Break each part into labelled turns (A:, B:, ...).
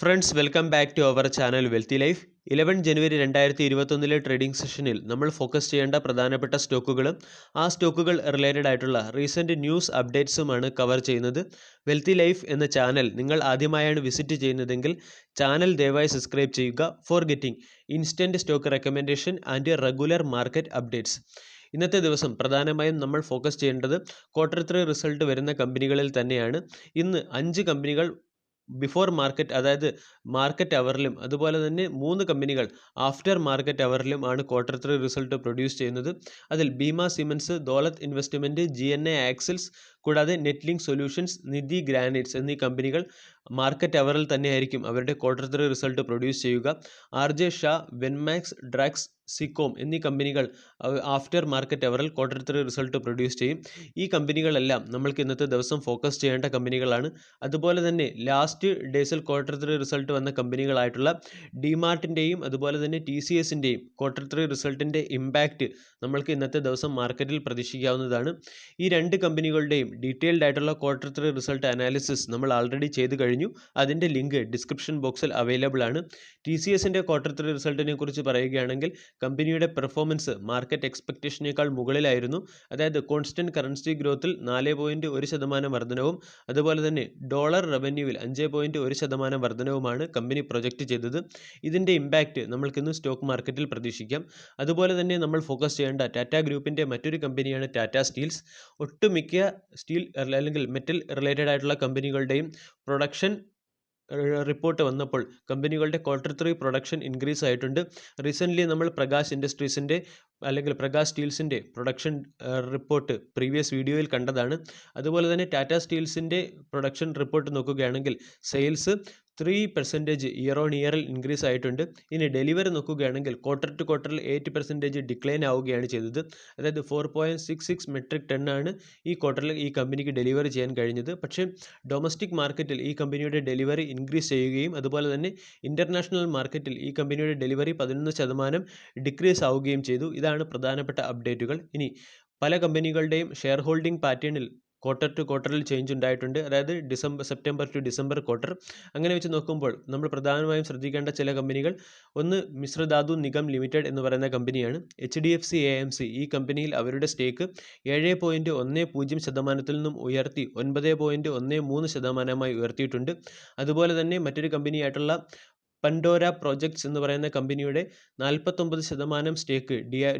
A: Friends welcome back to our channel wealthy life. 11 ജനുവരി 2021 trading സെഷനിൽ നമ്മൾ ഫോക്കസ് ചെയ്യേണ്ട പ്രധാനപ്പെട്ട സ്റ്റോക്കുകളും ആ സ്റ്റോക്കുകൾ റിലേറ്റഡ് ആയിട്ടുള്ള റീസെൻറ്റ് ന്യൂസ് അപ്ഡേറ്റ്സുമാണ് കവർ ചെയ്യുന്നത്. വെൽത്തി ലൈഫ് എന്ന ചാനൽ നിങ്ങൾ ആദ്യമായാണ് വിസിറ്റ് ചെയ്യുന്നതെങ്കിൽ ചാനൽ ദയവായി സബ്സ്ക്രൈബ് ചെയ്യുക for getting instant stock recommendation and regular market updates. ഇന്നത്തെ ദിവസം പ്രധാനമായും നമ്മൾ ഫോക്കസ് ചെയ്യേണ്ടത് Q3 റിസൾട്ട് വരുന്ന കമ്പനികളിൽ തന്നെയാണ്. ഇന്ന് 5 കമ്പനികൾ ബിഫോർ മാർക്കറ്റ്, അതായത് മാർക്കറ്റ് അവറിലും അതുപോലെ തന്നെ 3 കമ്പനികൾ ആഫ്റ്റർ മാർക്കറ്റ് അവറിലും ആണ് Q3 റിസൾട്ട് പ്രൊഡ്യൂസ് ചെയ്യുന്നത്. അതിൽ Bhima cements, Daulat investment, GNA axles കൂടാതെ നെറ്റ്ലിങ്ക് സൊല്യൂഷൻസ്, നിധി ഗ്രാനൈറ്റ്സ് എന്നീ കമ്പനികൾ മാർക്കറ്റ് അവറിൽ തന്നെയായിരിക്കും അവരുടെ Q3 റിസൾട്ട് പ്രൊഡ്യൂസ് ചെയ്യുക. RJ ഷാ, വെൻമാക്സ്, ഡ്രഗ്സ്, സിക്കോം എന്നീ കമ്പനികൾ ആഫ്റ്റർ മാർക്കറ്റ് അവറിൽ Q3 റിസൾട്ട് പ്രൊഡ്യൂസ് ചെയ്യും. ഈ കമ്പനികളെല്ലാം നമ്മൾക്ക് ഇന്നത്തെ ദിവസം ഫോക്കസ് ചെയ്യേണ്ട കമ്പനികളാണ്. അതുപോലെ തന്നെ ലാസ്റ്റ് ഡേയ്സിൽ Q3 റിസൾട്ട് വന്ന കമ്പനികളായിട്ടുള്ള ഡിമാർട്ടിൻ്റെയും അതുപോലെ തന്നെ TCSൻ്റെയും Q3 റിസൾട്ടിൻ്റെ ഇമ്പാക്റ്റ് നമ്മൾക്ക് ഇന്നത്തെ ദിവസം മാർക്കറ്റിൽ പ്രതീക്ഷിക്കാവുന്നതാണ്. ഈ രണ്ട് കമ്പനികളുടെയും ഡീറ്റെയിൽഡ് ആയിട്ടുള്ള Q3 റിസൾട്ട് അനാലിസിസ് നമ്മൾ ആൾറെഡി ചെയ്ത് കഴിഞ്ഞു. അതിൻ്റെ ലിങ്ക് ഡിസ്ക്രിപ്ഷൻ ബോക്സിൽ അവൈലബിൾ ആണ്. TCSൻ്റെ Q3 റിസൾട്ടിനെ കുറിച്ച് പറയുകയാണെങ്കിൽ കമ്പനിയുടെ പെർഫോമൻസ് മാർക്കറ്റ് എക്സ്പെക്റ്റേഷനേക്കാൾ മുകളിലായിരുന്നു. അതായത് കോൺസ്റ്റൻറ്റ് കറൻസി ഗ്രോത്തിൽ 4.1% വർധനവും അതുപോലെ തന്നെ ഡോളർ റവന്യൂവിൽ 5.1% വർധനവുമാണ് കമ്പനി പ്രൊജക്റ്റ് ചെയ്തത്. ഇതിൻ്റെ ഇമ്പാക്റ്റ് നമ്മൾക്കിന്ന് സ്റ്റോക്ക് മാർക്കറ്റിൽ പ്രതീക്ഷിക്കാം. അതുപോലെ തന്നെ നമ്മൾ ഫോക്കസ് ചെയ്യേണ്ട ടാറ്റ ഗ്രൂപ്പിൻ്റെ മറ്റൊരു കമ്പനിയാണ് ടാറ്റ സ്റ്റീൽസ്. ഒട്ടുമിക്ക സ്റ്റീൽ അല്ലെങ്കിൽ മെറ്റൽ റിലേറ്റഡ് ആയിട്ടുള്ള കമ്പനികളുടെയും പ്രൊഡക്ഷൻ റിപ്പോർട്ട് വന്നപ്പോൾ കമ്പനികളുടെ Q3 പ്രൊഡക്ഷൻ ഇൻക്രീസ് ആയിട്ടുണ്ട്. റീസെൻ്റ്ലി നമ്മൾ പ്രകാശ് ഇൻഡസ്ട്രീസിൻ്റെ അല്ലെങ്കിൽ പ്രകാശ് സ്റ്റീൽസിൻ്റെ പ്രൊഡക്ഷൻ റിപ്പോർട്ട് പ്രീവിയസ് വീഡിയോയിൽ കണ്ടതാണ്. അതുപോലെ തന്നെ ടാറ്റ സ്റ്റീൽസിൻ്റെ പ്രൊഡക്ഷൻ റിപ്പോർട്ട് നോക്കുകയാണെങ്കിൽ സെയിൽസ് 3% ഇയർ ഓൺ ഇയറിൽ ഇൻക്രീസ് ആയിട്ടുണ്ട്. ഇനി ഡെലിവറി നോക്കുകയാണെങ്കിൽ Q2 8% ഡിക്ലൈൻ ആവുകയാണ് ചെയ്തത്. അതായത് 4.66 മെട്രിക് ടണ്ണാണ് ഈ ക്വാർട്ടറിൽ ഈ കമ്പനിക്ക് ഡെലിവറി ചെയ്യാൻ കഴിഞ്ഞത്. പക്ഷേ ഡൊമസ്റ്റിക് മാർക്കറ്റിൽ ഈ കമ്പനിയുടെ ഡെലിവറി ഇൻക്രീസ് ചെയ്യുകയും അതുപോലെ തന്നെ ഇൻ്റർനാഷണൽ മാർക്കറ്റിൽ ഈ കമ്പനിയുടെ ഡെലിവറി 11% ഡിക്രീസ് ആവുകയും ചെയ്തു. ഇതാണ് പ്രധാനപ്പെട്ട അപ്ഡേറ്റുകൾ. ഇനി പല കമ്പനികളുടെയും ഷെയർ ഹോൾഡിംഗ് പാറ്റേണിൽ Q2 ചേഞ്ച് ഉണ്ടായിട്ടുണ്ട്. അതായത് സെപ്റ്റംബർ ടു ഡിസംബർ ക്വാർട്ടർ. അങ്ങനെ വെച്ച് നോക്കുമ്പോൾ നമ്മൾ പ്രധാനമായും ശ്രദ്ധിക്കേണ്ട ചില കമ്പനികൾ, ഒന്ന് മിശ്രധാതു നിഗം ലിമിറ്റഡ് എന്ന് പറയുന്ന കമ്പനിയാണ്. HDFC AMC ഈ കമ്പനിയിൽ അവരുടെ സ്റ്റേക്ക് 7.10% നിന്നും ഉയർത്തി 9.13% ഉയർത്തിയിട്ടുണ്ട്. അതുപോലെ തന്നെ മറ്റൊരു കമ്പനിയായിട്ടുള്ള പൻഡോര പ്രോജക്ട്സ് എന്ന് പറയുന്ന കമ്പനിയുടെ 49% സ്റ്റേക്ക്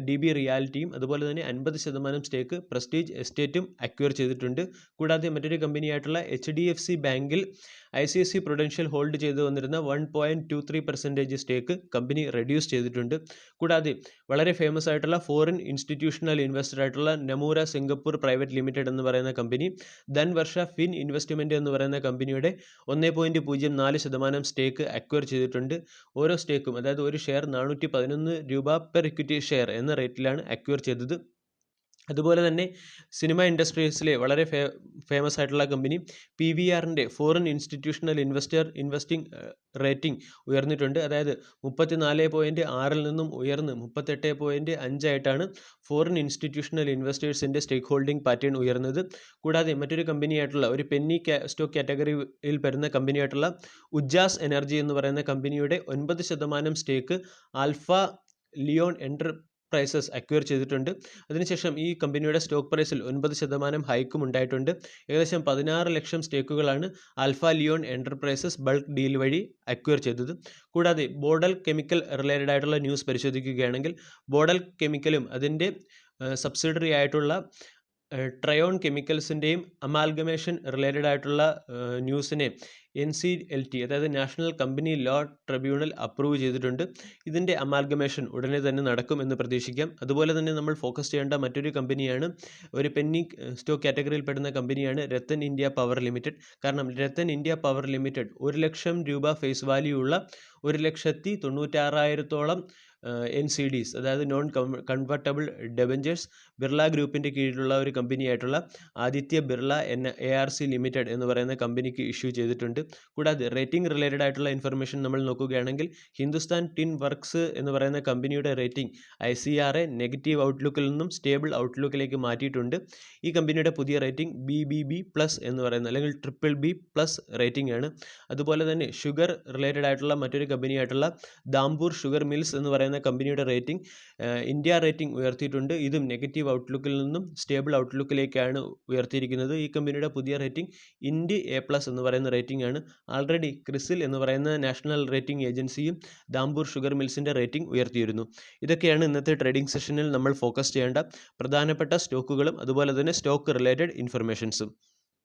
A: DB റിയാലിറ്റിയും അതുപോലെ തന്നെ 50% സ്റ്റേക്ക് പ്രസ്റ്റീജ് എസ്റ്റേറ്റും അക്വയർ ചെയ്തിട്ടുണ്ട്. കൂടാതെ മറ്റൊരു കമ്പനിയായിട്ടുള്ള HDFC ബാങ്കിൽ ICICI പ്രൊഡൻഷ്യൽ ഹോൾഡ് ചെയ്തു വന്നിരുന്ന 1.23% സ്റ്റേക്ക് കമ്പനി റെഡ്യൂസ് ചെയ്തിട്ടുണ്ട്. കൂടാതെ വളരെ ഫേമസ് ആയിട്ടുള്ള ഫോറിൻ ഇൻസ്റ്റിറ്റ്യൂഷണൽ ഇൻവെസ്റ്റർ ആയിട്ടുള്ള നമൂര സിംഗപ്പൂർ പ്രൈവറ്റ് ലിമിറ്റഡ് എന്ന് പറയുന്ന കമ്പനി ധൻവർഷ ഫിൻ ഇൻവെസ്റ്റ്മെൻറ്റ് എന്ന് പറയുന്ന കമ്പനിയുടെ 1.04% സ്റ്റേക്ക് അക്വയർ ചെയ്തിട്ടുണ്ട്. ഓരോ സ്റ്റേക്കും, അതായത് ഒരു ഷെയർ 411 രൂപ പെർ ഇക്വിറ്റി ഷെയർ എന്ന റേറ്റിലാണ് അക്വയർ ചെയ്തത്. അതുപോലെ തന്നെ സിനിമ ഇൻഡസ്ട്രീസിലെ വളരെ ഫേമസ് ആയിട്ടുള്ള കമ്പനി PVRൻ്റെ ഫോറിൻ ഇൻസ്റ്റിറ്റ്യൂഷണൽ ഇൻവെസ്റ്റിംഗ് റേറ്റിംഗ് ഉയർന്നിട്ടുണ്ട്. അതായത് 34.6 നിന്നും ഉയർന്ന് 38.5 ആയിട്ടാണ് ഫോറിൻ ഇൻസ്റ്റിറ്റ്യൂഷണൽ ഇൻവെസ്റ്റേഴ്സിൻ്റെ സ്റ്റേക്ക് ഹോൾഡിംഗ് പാറ്റേൺ ഉയർന്നത്. കൂടാതെ മറ്റൊരു കമ്പനിയായിട്ടുള്ള ഒരു പെന്നി സ്റ്റോക്ക് കാറ്റഗറിയിൽ വരുന്ന കമ്പനിയായിട്ടുള്ള ഉജാസ് എനർജി എന്ന് പറയുന്ന കമ്പനിയുടെ 9% സ്റ്റേക്ക് ആൽഫ ലിയോൺ പ്രൈസസ് അക്വയർ ചെയ്തിട്ടുണ്ട്. അതിനുശേഷം ഈ കമ്പനിയുടെ സ്റ്റോക്ക് പ്രൈസിൽ 9% ഹൈക്കും ഉണ്ടായിട്ടുണ്ട്. ഏകദേശം 16 ലക്ഷം സ്റ്റേക്കുകളാണ് alpha Leon enterprises bulk deal വഴി അക്വയർ ചെയ്തത്. കൂടാതെ ബോഡൽ കെമിക്കൽ റിലേറ്റഡ് ആയിട്ടുള്ള ന്യൂസ് പരിശോധിക്കുകയാണെങ്കിൽ ബോഡൽ കെമിക്കലും അതിൻ്റെ സബ്സിഡറി ആയിട്ടുള്ള ട്രയോൺ കെമിക്കൽസിൻ്റെയും അമാൽഗമേഷൻ റിലേറ്റഡ് ആയിട്ടുള്ള ന്യൂസിനെ NCLT അതായത് national company law tribunal approve ചെയ്തിട്ടുണ്ട്. ഇതിൻ്റെ അമാൽഗമേഷൻ ഉടനെ തന്നെ നടക്കും എന്ന് പ്രതീക്ഷിക്കാം. അതുപോലെ തന്നെ നമ്മൾ ഫോക്കസ് ചെയ്യേണ്ട മറ്റൊരു കമ്പനിയാണ്, ഒരു പെന്നി സ്റ്റോക്ക് കാറ്റഗറിയിൽ പെടുന്ന കമ്പനിയാണ് രത്തൻ ഇന്ത്യ പവർ ലിമിറ്റഡ്. കാരണം രത്തൻ ഇന്ത്യ പവർ ലിമിറ്റഡ് 1 ലക്ഷം രൂപ ഫേസ് വാല്യൂ ഉള്ള 1,96,000 NCDs, അതായത് നോൺ കൺവെർട്ടബിൾ ഡെബഞ്ചേഴ്സ് ബിർള ഗ്രൂപ്പിൻ്റെ കീഴിലുള്ള ഒരു കമ്പനിയായിട്ടുള്ള ആദിത്യ ബിർള ARC ലിമിറ്റഡ് എന്ന് പറയുന്ന കമ്പനിക്ക് ഇഷ്യൂ ചെയ്തിട്ടുണ്ട്. കൂടാതെ റേറ്റിംഗ് റിലേറ്റഡ് ആയിട്ടുള്ള ഇൻഫർമേഷൻ നമ്മൾ നോക്കുകയാണെങ്കിൽ ഹിന്ദുസ്ഥാൻ ടിൻ വർക്ക്സ് എന്ന് പറയുന്ന കമ്പനിയുടെ റേറ്റിംഗ് ICRA നെഗറ്റീവ് ഔട്ട്ലുക്കിൽ നിന്നും സ്റ്റേബിൾ ഔട്ട്ലുക്കിലേക്ക് മാറ്റിയിട്ടുണ്ട്. ഈ കമ്പനിയുടെ പുതിയ റേറ്റിംഗ് BBB+ എന്ന് പറയുന്ന അല്ലെങ്കിൽ BBB+ റേറ്റിംഗ് ആണ്. അതുപോലെ തന്നെ ഷുഗർ റിലേറ്റഡ് ആയിട്ടുള്ള മറ്റൊരു കമ്പനിയായിട്ടുള്ള ദാംപൂർ ഷുഗർ മിൽസ് എന്ന് പറയുന്ന കമ്പനിയുടെ റേറ്റിംഗ് ഇന്ത്യ റേറ്റിംഗ് ഉയർത്തിയിട്ടുണ്ട്. ഇതും നെഗറ്റീവ് ഔട്ട്ലുക്കിൽ നിന്നും സ്റ്റേബിൾ ഔട്ട്ലുക്കിലേക്കാണ് ഉയർത്തിയിരിക്കുന്നത്. ഈ കമ്പനിയുടെ പുതിയ റേറ്റിംഗ് INDI A+ എന്ന് പറയുന്ന റേറ്റിംഗ് ആണ്. ആൾറെഡി ക്രിസിൽ എന്ന് പറയുന്ന നാഷണൽ റേറ്റിംഗ് ഏജൻസിയും ദാംപൂർ ഷുഗർ മിൽസിൻ്റെ റേറ്റിംഗ് ഉയർത്തിയിരുന്നു. ഇതൊക്കെയാണ് ഇന്നത്തെ ട്രേഡിംഗ് സെഷനിൽ നമ്മൾ ഫോക്കസ് ചെയ്യേണ്ട പ്രധാനപ്പെട്ട സ്റ്റോക്കുകളും അതുപോലെ തന്നെ സ്റ്റോക്ക് റിലേറ്റഡ് ഇൻഫർമേഷൻസും.